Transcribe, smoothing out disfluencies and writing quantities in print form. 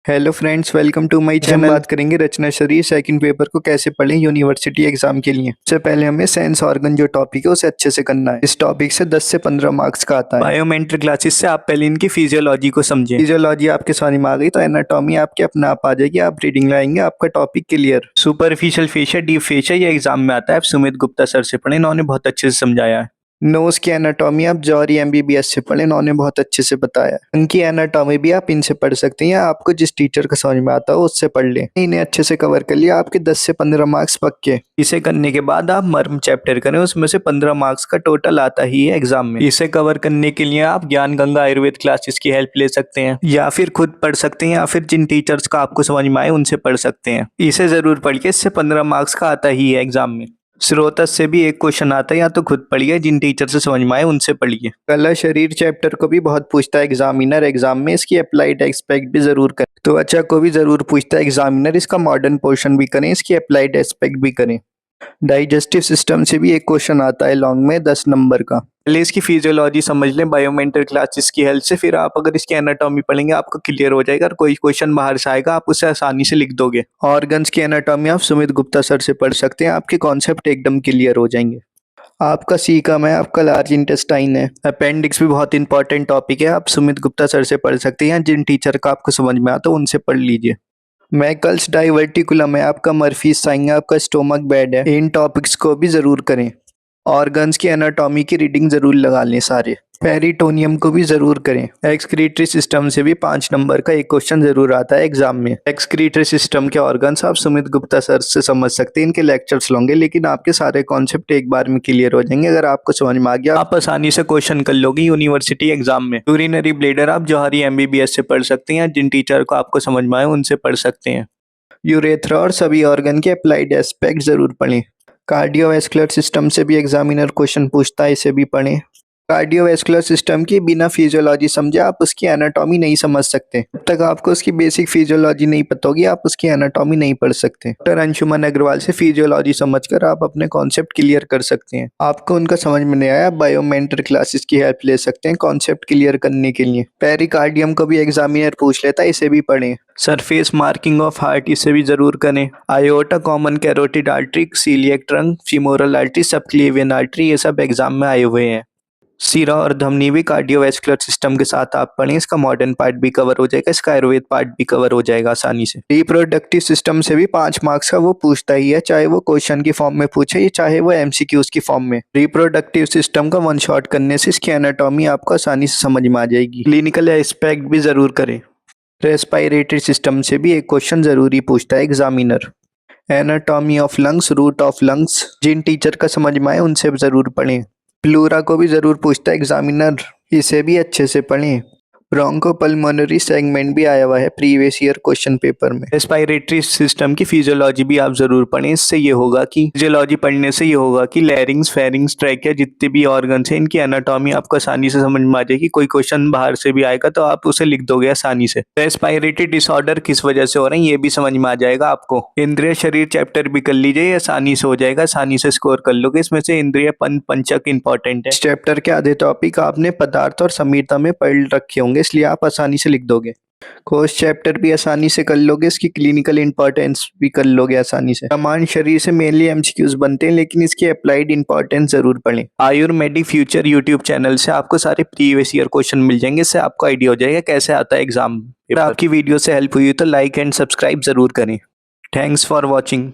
Hello friends, welcome to my channel. हम बात करेंगे रचना शरीर सेकंड पेपर को कैसे पढ़ें यूनिवर्सिटी एग्जाम के लिए। सबसे पहले हमें सेंस ऑर्गन जो टॉपिक है उसे अच्छे से करना है। इस टॉपिक से 10 से 15 मार्क्स का आता है। बायोमेंट्री क्लासेस से आप पहले इनकी फिजियोलॉजी को समझें। फिजियोलॉजी आपके समझ में आ गई तो एनाटॉमी आपके अपने आप आ जाएगी। आप रीडिंग लाएंगे, आपका topic clear. Superficial fascia, deep fascia, ये एग्जाम में आता है। आप सुमित गुप्ता सर से पढ़े, इन्होंने बहुत अच्छे से समझाया है। नोज की एनाटॉमी आप जॉरी एमबीबीएस से पढ़े, इन्होंने बहुत अच्छे से बताया। उनकी एनाटॉमी भी आप इनसे पढ़ सकते हैं या आपको जिस टीचर का समझ में आता हो उससे पढ़ लें। इन्हें अच्छे से कवर कर लिया, आपके 10 से 15 मार्क्स पक्के। इसे करने के बाद आप मर्म चैप्टर करें, उसमें से 15 मार्क्स का टोटल आता ही है एग्जाम में। इसे कवर करने के लिए आप ज्ञान गंगा आयुर्वेद क्लासेस की हेल्प ले सकते हैं या फिर खुद पढ़ सकते हैं या फिर जिन टीचर्स का आपको समझ में आए उनसे पढ़ सकते हैं। इसे जरूर पढ़िए, इससे 15 मार्क्स का आता ही है एग्जाम में। स्रोतस से भी एक क्वेश्चन आता है, या तो खुद पढ़िए, जिन टीचर से समझ में आए उनसे पढ़िए। कला शरीर चैप्टर को भी बहुत पूछता है एग्जामिनर एग्जाम में, इसकी अप्लाइड एस्पेक्ट भी जरूर करें। त्वचा को भी जरूर पूछता है एग्जामिनर, इसका मॉडर्न पोर्शन भी करें, इसकी अप्लाइड एस्पेक्ट भी करें। डाइजेस्टिव सिस्टम से भी एक क्वेश्चन आता है लॉन्ग में 10 नंबर का। पहले इसकी फिजियोलॉजी समझ लें बायोमेंटल क्लासेस की हेल्प से, फिर आप अगर इसकी एनाटॉमी पढ़ेंगे आपको क्लियर हो जाएगा और कोई क्वेश्चन बाहर से आएगा आप उसे आसानी से लिख दोगे। ऑर्गन्स की एनाटॉमी आप सुमित गुप्ता सर से पढ़ सकते हैं, आपके कॉन्सेप्ट एकदम क्लियर हो जाएंगे। आपका सीकम है, आपका लार्ज इंटेस्टाइन है। अपेंडिक्स भी बहुत इंपॉर्टेंट टॉपिक है, आप सुमित गुप्ता सर से पढ़ सकते हैं, जिन टीचर का आपको समझ में आता है उनसे पढ़ लीजिए। मैकल्स डाइवर्टिकुलम है, आपका मर्फी साइन है, आपका स्टोमक बेड है, इन टॉपिक्स को भी जरूर करें। ऑर्गन्स की एनाटॉमी की रीडिंग जरूर लगा लें सारे। पेरिटोनियम को भी जरूर करें। एक्सक्रीटरी सिस्टम से भी 5 नंबर का एक क्वेश्चन जरूर आता है एग्जाम में। एक्सक्रीटरी सिस्टम के ऑर्गन्स आप सुमित गुप्ता सर से समझ सकते हैं, इनके लेक्चर्स लोगे, लेकिन आपके सारे कॉन्सेप्ट एक बार में क्लियर हो जाएंगे। अगर आपको समझ में आ गया आप आसानी से क्वेश्चन कर लोगे यूनिवर्सिटी एग्जाम में। यूरिनरी ब्लेडर आप जौहरी एमबीबीएस से पढ़ सकते हैं, जिन टीचर को आपको समझ में आए उनसे पढ़ सकते हैं। यूरेथ्रा और सभी ऑर्गन के अप्लाइड एस्पेक्ट जरूर पढ़ें। कार्डियोवैस्कुलर सिस्टम से भी एग्जामिनर क्वेश्चन पूछता है, इसे भी पढ़ें। कार्डियोवैस्कुलर सिस्टम की बिना फिजियोलॉजी समझे आप उसकी एनाटॉमी नहीं समझ सकते। जब तक आपको उसकी बेसिक फिजियोलॉजी नहीं पता होगी आप उसकी एनाटॉमी नहीं पढ़ सकते। डॉक्टर अंशुमन अग्रवाल से फिजियोलॉजी समझकर आप अपने कॉन्सेप्ट क्लियर कर सकते हैं। आपको उनका समझ में नहीं आया, बायोमेंटर क्लासेस की हेल्प ले सकते हैं कॉन्सेप्ट क्लियर करने के लिए। पेरिकार्डियम को भी एग्जामिनर पूछ लेता है, इसे भी पढ़ें। सरफेस मार्किंग ऑफ हार्ट, इसे भी जरूर करें। Aorta, common carotid artery, celiac trunk, femoral artery, subclavian artery, ये सब एग्जाम में आए हुए हैं। सिरा और धमनी भी कार्डियोवैस्कुलर सिस्टम के साथ आप पढ़ें, इसका मॉडर्न पार्ट भी कवर हो जाएगा, इसका आयुर्वेद पार्ट भी कवर हो जाएगा आसानी से। रिप्रोडक्टिव सिस्टम से भी 5 मार्क्स का वो पूछता ही है, चाहे वो क्वेश्चन की फॉर्म में पूछे या चाहे वो एमसीक्यूज की फॉर्म में। रिप्रोडक्टिव सिस्टम का वन शॉट करने से इसकी एनाटॉमी आपको आसानी से समझ में आ जाएगी। क्लिनिकल एस्पेक्ट भी जरूर करें। रेस्पिरेटरी सिस्टम से भी एक क्वेश्चन जरूरी पूछता है examiner. Anatomy of lungs, root of lungs, जिन टीचर का समझ में आए उनसे जरूर पढ़ें। प्लूरा को भी जरूर पूछता है एग्जामिनर, इसे भी अच्छे से पढ़ें। ब्रोंकोपल्मोनरी सेगमेंट भी आया हुआ है प्रीवियस ईयर क्वेश्चन पेपर में। रेस्पिरेटरी सिस्टम की फिजियोलॉजी भी आप जरूर पढ़ें, इससे ये होगा कि फिजियोलॉजी पढ़ने से ये होगा कि लैरिंग्स, फेरिंग्स, ट्रैकिया, जितने भी ऑर्गन्स हैं इनकी एनाटॉमी आपको आसानी से समझ में आ जाएगी। कोई क्वेश्चन बाहर से भी आएगा तो आप उसे लिख दोगे आसानी से। रेस्पिरेटरी डिसऑर्डर किस वजह से हो रहे हैं ये भी समझ में आ जाएगा आपको। इंद्रिय शरीर चैप्टर भी कर लीजिए, आसानी से हो जाएगा, आसानी से स्कोर कर लोगे। इसमें से इंद्रिय पंचक इंपॉर्टेंट है। इस चैप्टर के आधे टॉपिक आपने पदार्थ और समीरता में पढ़ रखे होंगे, इसलिए आप आसानी से लिख दोगे। कोष चैप्टर भी आसानी से कर लोगे, इसकी क्लिनिकल इंपॉर्टेंस भी कर लोगे आसानी से। समान शरीर से मेनली एमसीक्यूज बनते हैं, लेकिन इसकी अप्लाइड इंपॉर्टेंस जरूर पढ़ें। आयुर्वेदिक फ्यूचर यूट्यूब चैनल से आपको सारे प्रीवियस ईयर क्वेश्चन मिल जाएंगे, इससे आपको आइडिया हो जाएगा कैसे आता है एग्जाम। अगर आपकी वीडियो से हेल्प हुई तो लाइक एंड सब्सक्राइब जरूर करें। Thanks for watching.